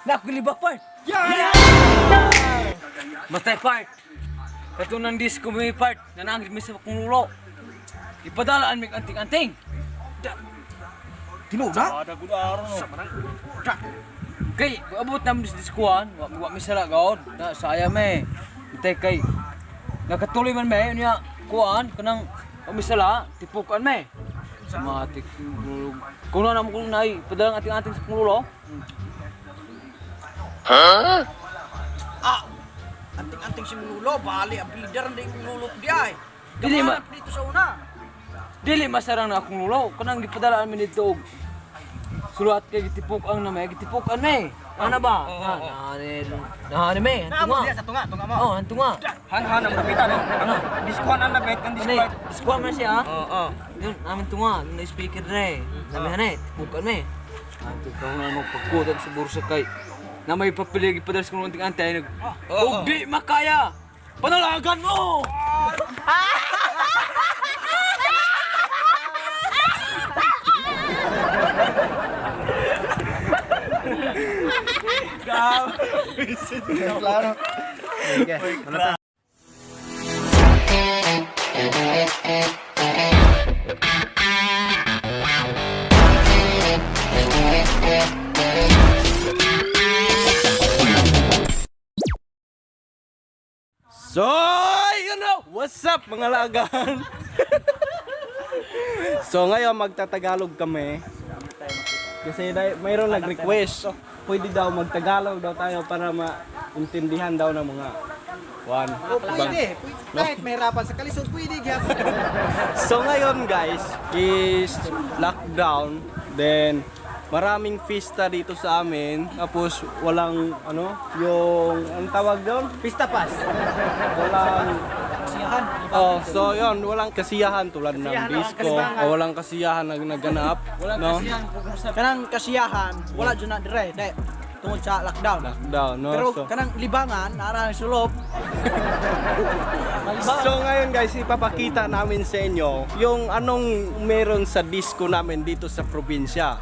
Nakulibak part. Yeah! Matay part. Katunan disco may part. Nanangit may sa kong lulo. Ipadalaan may anting-anting. Tinuda? Ada gud araw no. Kay, abot namin sa diskuan. Wa may sala gaon. Na saya me. Matay kay. Nakatuloy man me. Niya, kuan. Kanang misala. Tipukan me. Matik. Kung na naman kung nai. Padalang ating-ating sa kong lulo. Anting-anting si Mulo, bali ang leader hindi mululot dia. Dili ma Dito sa una. dili masarang na akong lulo. Kanang gipadalaan mi dito. Sulat kay gitipukan na may gitipukan me. Ano ba? Na me. Naamo dia sa tunga mo. Oh, antunga. Han ang napita no. Ano? Diskuan ang nabet kan Ano? diskuan. Squad man siya. Oo. Yun, amin tunga, na speaker re. Sabi hanay, tipukan me. Anto ka na mo pagkutan sa bursa kay na may papiligi pa sa kung antay nag. Oh, di makaya. Panalagan mo. Klaro. So, you know, what's up mga lagan? So ngayon magtatagalog kami. Kasi mayroon nag-request. Pwede daw magtagalog daw tayo para maintindihan daw ng mga one. Pwede. Kahit mahirapan sa kalisod, pwede gyapon. So ngayon guys is lockdown. Then maraming fiesta dito sa amin. Tapos walang yung ang tawag doon? Pista pass. Walang Siyahan. Oh, so yon walang kasiyahan tulad ng Kasiyahan, disco. kasiyahan. Walang kasiyahan na naganap, no? Kanang kasiyahan, wala dyan na dire. Dahil tungod sa lockdown. Lockdown, no? Pero So, kanang libangan, narang sulop. so ngayon guys, ipapakita namin sa inyo yung anong meron sa disco namin dito sa probinsya.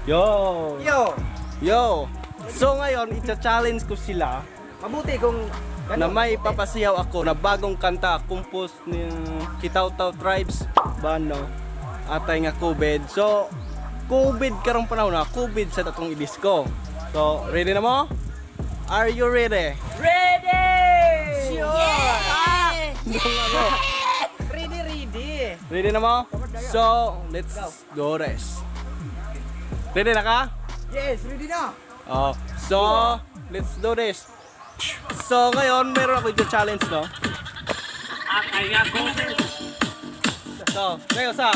Yo! Yo, Yo! So ngayon, i-challenge ko sila mabuti kung na may papasayaw ako na bagong kanta compose ng Kitaw-Taw Tribes band, no? Atay nga COVID. So, COVID karong panahon na, COVID sa tatong i-disco. So, ready na mo? Are you ready? Ready! ready. Ready na mo? So, let's do this. Ready na ka? Yes, ready na. Oh, so, let's do this. So, ngayon, meron ako yung challenge, no? So, ngayon sa...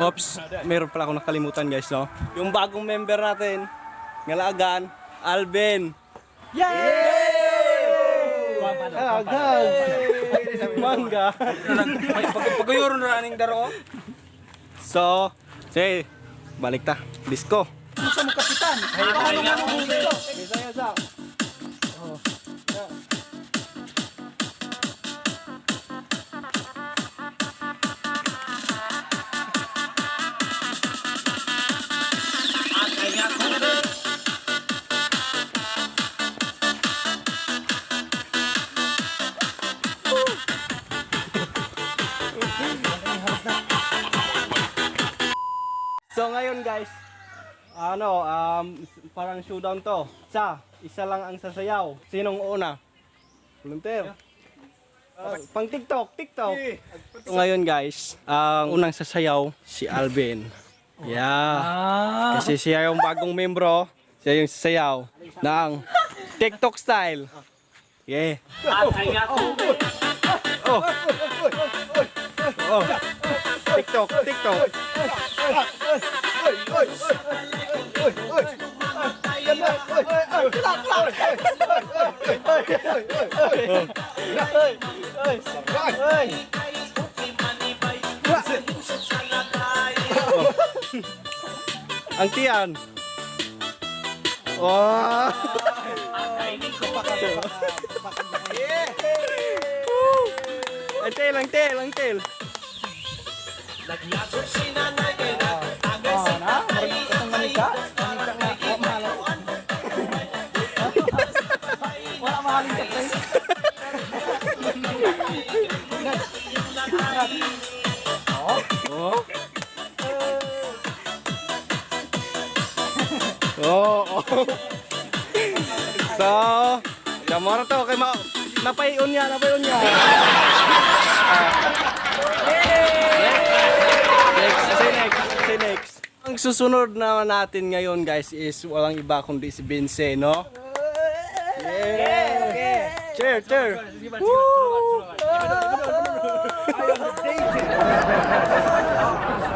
Oops, meron pala akong nakalimutan guys, no? Yung bagong member natin, ngalagan, Alvin. Yay! Agad! Mangga! Pagayuro na raning daro. So, say, balik ta. Disco. Sa mo kapitan. Paano nga mo dito? Isa. So ngayon guys, parang showdown to. Isa lang ang sasayaw. Sinong una? Volunteer. Pang TikTok. So ngayon guys, ang unang sasayaw si Alvin. Yeah. Kasi siya yung bagong membro, siya yung sasayaw ng TikTok style. Yeah. Oh. TikTok. Ang tiyan. Wow. Ang tail. Oh, na? Itong manika? Manika nga. Oh, mahal. Wala mahaling ka, pre. Oh. So, kamara to kay napaion niya. Next. Ang susunod naman natin ngayon guys is walang iba kundi si Vince, no? Yeah. Cheer.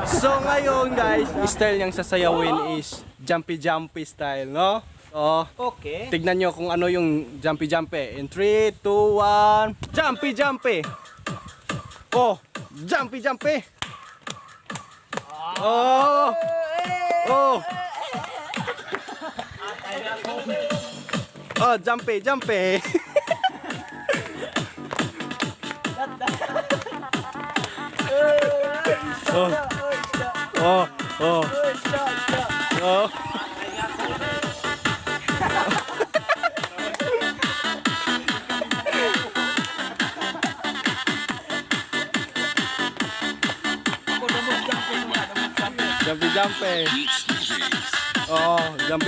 So ngayon guys, style niyang sasayawin is jumpy style, no? So, Okay. tignan nyo kung ano yung jumpy. In 3, 2, 1, jumpy. Oh, jumpy. Oh. Oh, jumpy. Oh.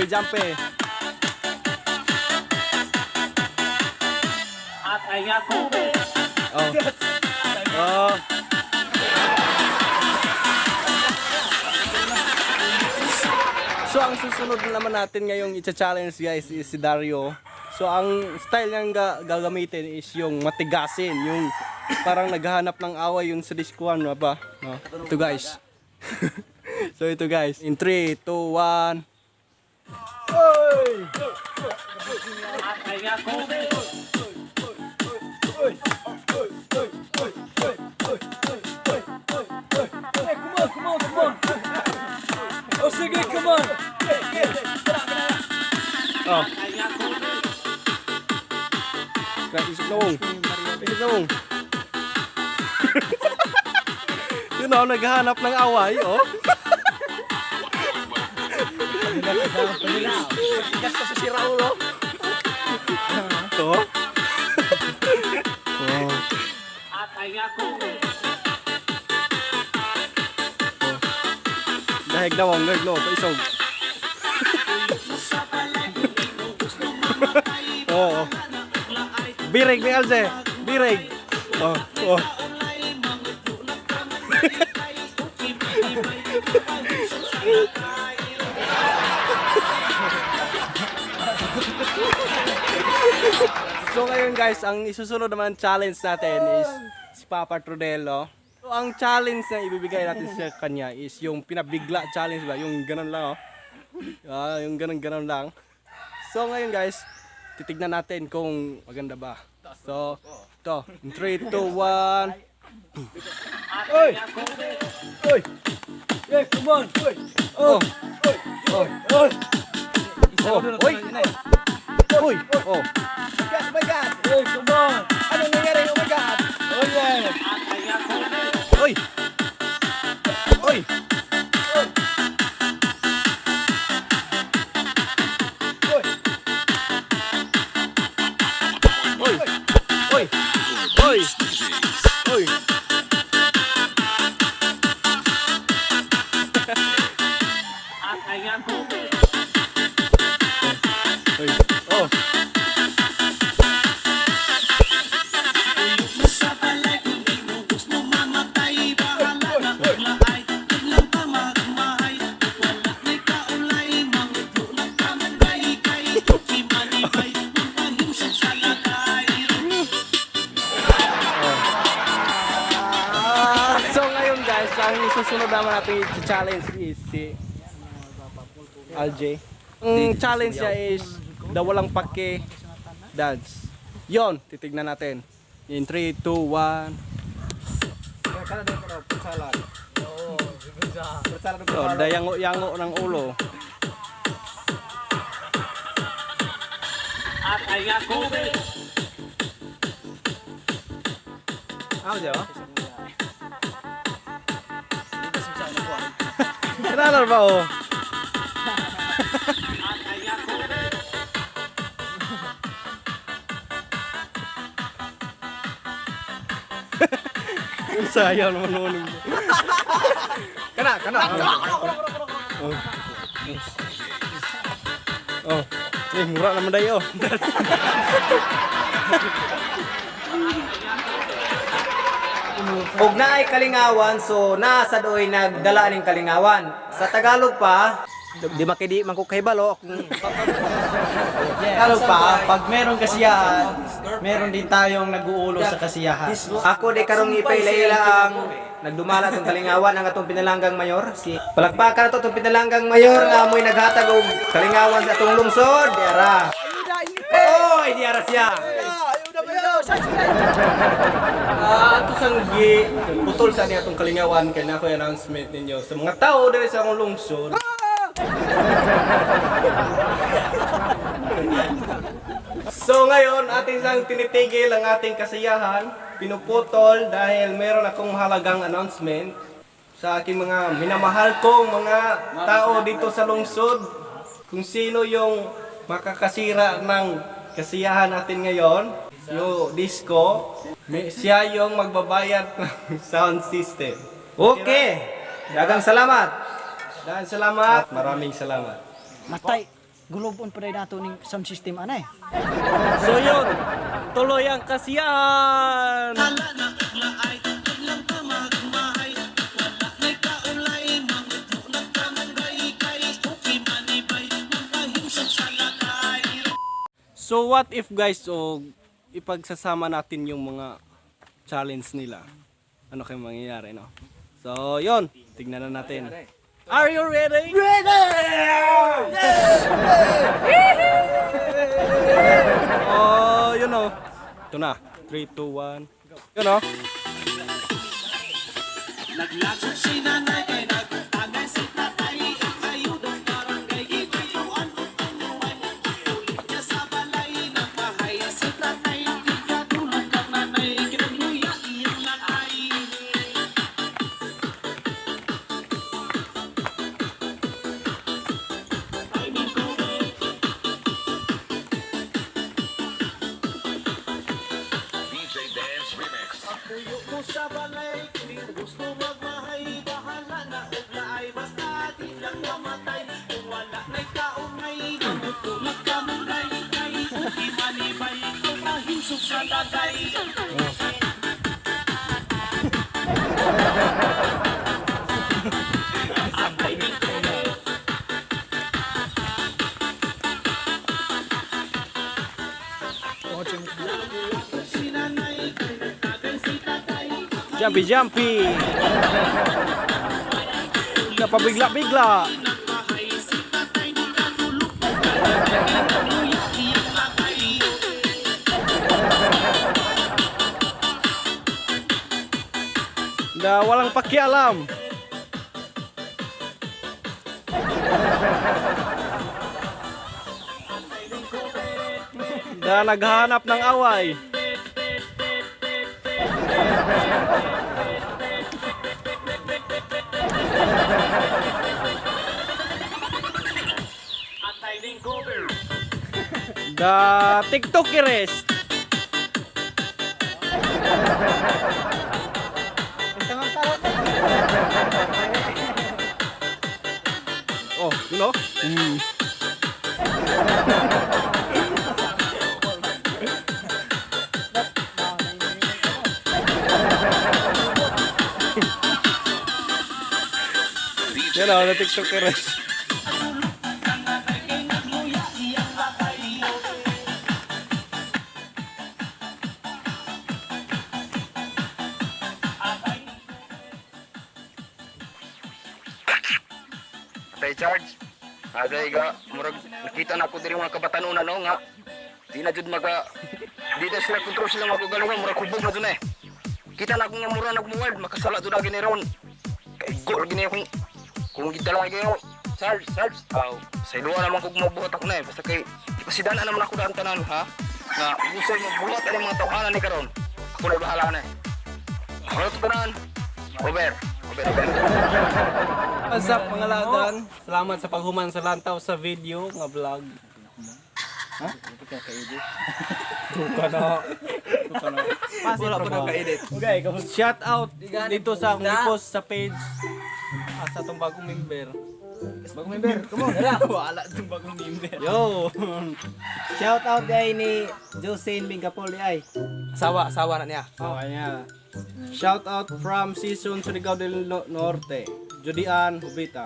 Jumpy. Oh, jumpy. Oh. So ang susunod naman natin ngayong i-challenge guys is si Dario. So ang style niyang gagamitin is yung matigasin, yung parang naghahanap ng away yung sa diskuan, ba? No? Ito guys. So ito guys, in 3, 2, 1. Come on. Oh, sige, come on. Oh. Isip na mong. Yun o, naghahanap ng away, oh. Gas ka sa si Raul, oh. Ito. Oh. Dahig na mong, paisog. Oh. Birig ni Alze. Oh. So ngayon guys, ang isusunod naman challenge natin is si Papa Trudelo. So ang challenge na ibibigay natin sa kanya is yung pinabigla challenge ba, yung ganun lang, oh. Yung ganun lang. So ngayon guys, titignan natin kung maganda ba. So, ito, 3, 2, 1. Oy! Yeah, come on. Oh! Uy! Oh! Oh my God! Hey, come on. Anong nangyari? Oh my God! Oh, yeah. Uy! Oh! So ngayon guys, ang isusunod naman natin i-challenge is si LJ. Ang challenge niya is the walang pake dance. Yon, titignan natin. In 3, 2, 1. Oh, dayango-yango ng ulo. Ano dyan? Kailangan ba oh? Sayang naman nuning. Kana. Oh. Oh. Murah naman dayo. Ug naay kalingawan, so naa sa doy nagdala ning kalingawan. Sa Tagalog pa, di makidi man ko kahibalo. Tagalog pa, pag meron kasiyahan, meron din tayong nag-uulo sa kasiyahan. Ako di karong ipailayla ang nagdumala tong kalingawan ang atong pinalanggang mayor. Si palakpakan nato tong pinalanggang mayor nga amoy naghatag og kalingawan sa atong lungsod. Diara. Oy, diara siya. Ato sang putol sa niya itong kalingawan kaya na ako yung announcement ninyo sa mga tao dito sa akong lungsod. So ngayon, ating sang tinitigil ang ating kasiyahan, pinuputol dahil meron akong mahalagang announcement sa aking mga minamahal kong mga tao dito sa lungsod. Kung sino yung makakasira ng kasiyahan natin ngayon, yung disco, siya yung magbabayad ng sound system. Okay. Dagang salamat. Dahil salamat, maraming salamat. Matay, gulobon pa rin nato ning sound system anay. So yun, tuloy ang kasiyahan! So what if guys, ipagsasama natin yung mga challenge nila? Ano kayong mangyayari, no? So yun, tignan na natin. Are you ready? Ready! Oh, you know. Ito na. 3, 2, 1. You know. Naglagot si nanay kay nagtagay si tatay ayudong barangay gituan ang luway ulit niya sa balay ng bahay si tatay di katulog ng nanay kinagluya iyang nanay. Puyo ko sa balay, di ko gusto magmahay. Bahala na ugla ay basta di lang mamatay. Kung wala na'y kaungay, mamutulog ka mungay. Kay di manibay, kung mahinsog sa lagay. Si nanay, kay nagtagay si tatay. Jumpy, jumpy! Napabigla-bigla! Nagbahay si tatay, di katulog. Kinagluya iyang tatay. Na walang pakialam! Na naghahanap ng away! The TikTokeres! Oh, you know? Yan o, the TikTokeres. Tay charge. Aday ga murag nakita na ko diri mga kabatanon ano nga. Di na jud maga di na sila kontrol sila magagalungan murag kubog na jud eh. Kita na ko nga mura nagmuward makasala jud agi ni ron. Kay gol gini akong kung gidala kayo. Charge. Aw, sa luwa naman ko mabuhat ako na eh. Basta kay ipasidana naman ako daan tanan ha. Nga usay mo buhat ani mga tawhanan ni karon. Ako na bahala na eh. Ano to tanan? Over. What's up mga ladan? Salamat sa paghuman sa lantaw sa video nga vlog. Wala pa nang ka-edit. Okay, shout out dito sa akong i-post sa page sa itong bagong member. Bagong member, come on. Wala itong bagong member. Yo! Shout out day ni Josein Bingapoli ay. Sawa na niya. Kanya. Shout out from Season Surigao del Norte. Judian Hubita.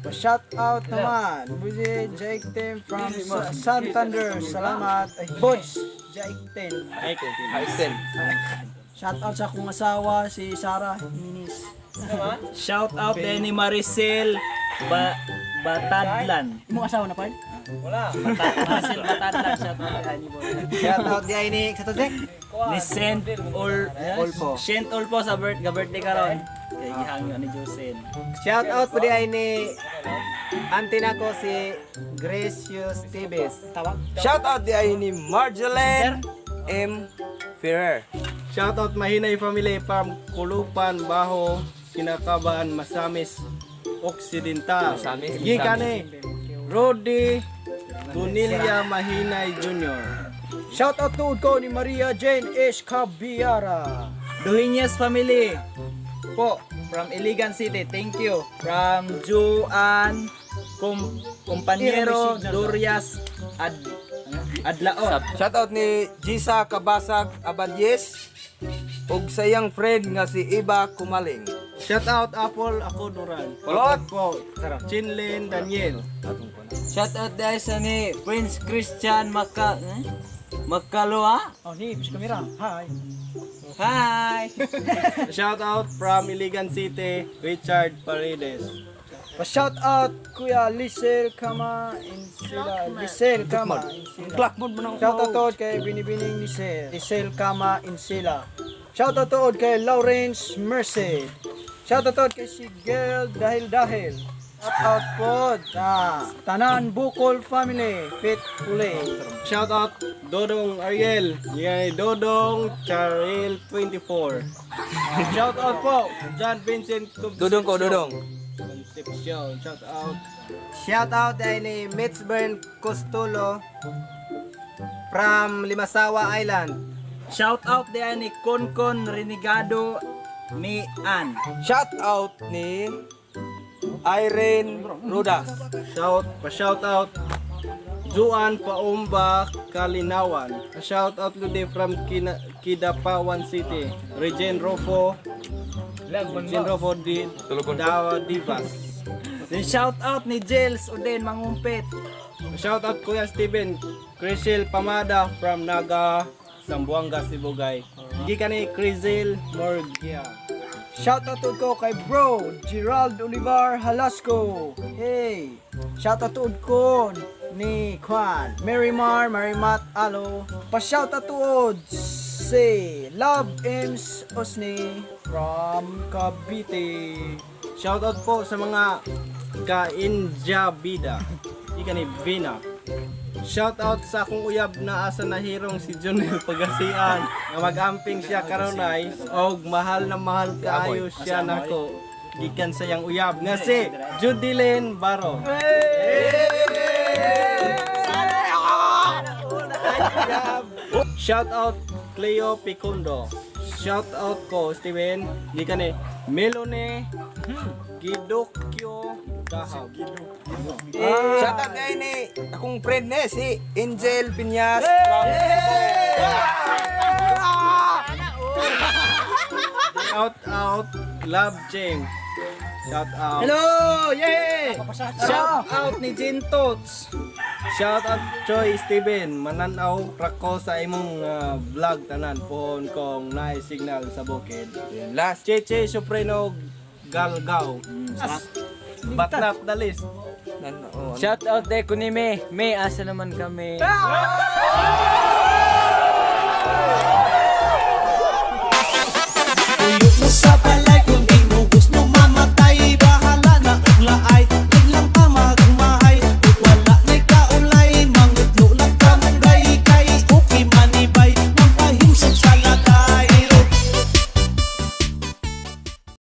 Shout out naman. Buzi Jake Tim from Santander. Salamat. Boys, Jake Tim. Shout out sa akong asawa, si Sarah Minis. Shout out din ni Maricel Batadlan. Imong asawa na pa? Maricel Batadlan, shout out kay ni boy. Shout out day ni sa Tozek. Ni Saint Olpo. Saint Olpo sa birthday karon. Kay gihangyo ni Josen. Shout out po day ni auntie nako si Gracious Tibes. Shout out di ay ni Marjolaine M. Ferrer. Shout out Mahinay Family from Kulupan, Baho, Kinakaban, Masamis, Occidental. Gikane, Rodi, Tunilya Mahinay Jr. Shout out to ko ni Maria Jane H. Cabiara. Duhinyas family po from Iligan City. Thank you. From Juan Compañero Durias Adlaon. Shoutout ni Jisa Kabasag Abadyes ug sayang friend nga si Iba Kumaling. Shout out Apple Akoduran. Kulot po. Chinlen Daniel. Shout out dahil sa ni Prince Christian Makaloa. Oh, ni kamera. Hi. Hi. Shout out from Iligan City, Richard Paredes. Shout out Kuya Lisel Kama Insila. Lisel Kama Insila. Shout out to kay Binibining Lisel Kama Insila. Shout out to kay Lawrence Mercy. Shout out to kay si Girl Dahil. Shout out po Tanan Bukol Family Fitfully. Shout out Dodong Ariel, yan Dodong Charil 24. Shout out po John Vincent Dudong. Concepcion. Shout out Shout out day ni Mitchburn Costulo from Limasawa Island. Shout out din ni Konkon Renegado ni Ann. Shout out ni Irene Rodas. shout out Juan Paumba Kalinawan. Shout out today from Kidapawan City. Regen Rofo di Dawa Divas. Then shout out ni Jels Uden Mangumpit. Shout out Kuya Steven Crysel Pamada from Naga Sambuanga Sibugay. Gikan ni Crysel Morgia. Shout out to ko kay bro Gerald Olivar Halasco. Hey. Shout out to ko ni Kwan Marimat Alo. Pa shout out to si Love Ems Osni from Cavite. Shout out po sa mga ka-India Bida. Gikan ni Vina. Shout out sa akong uyab na asa nahirong si Junel Pagasian nga mag-amping siya karonay og mahal na mahal kaayo siya nako gikan sa yang uyab nga si Judilyn Baro. Shout out Cleo Picundo. Shout out ko Steven gikan ni Melone Gidokyo Dahab. Shout out kay ni akong friend ni si Angel Piñas Shout out Love Cheng. Shout out. Hello! Yay! Shout out ni Jin Tots. Shout out Choi Steven. Mananaw rako sa imong vlog tanan pohon kong naay signal sa bukid. last Cheche Soprano Galgao. Batnap the list. Shout out day ko ni May. May, asa naman kami?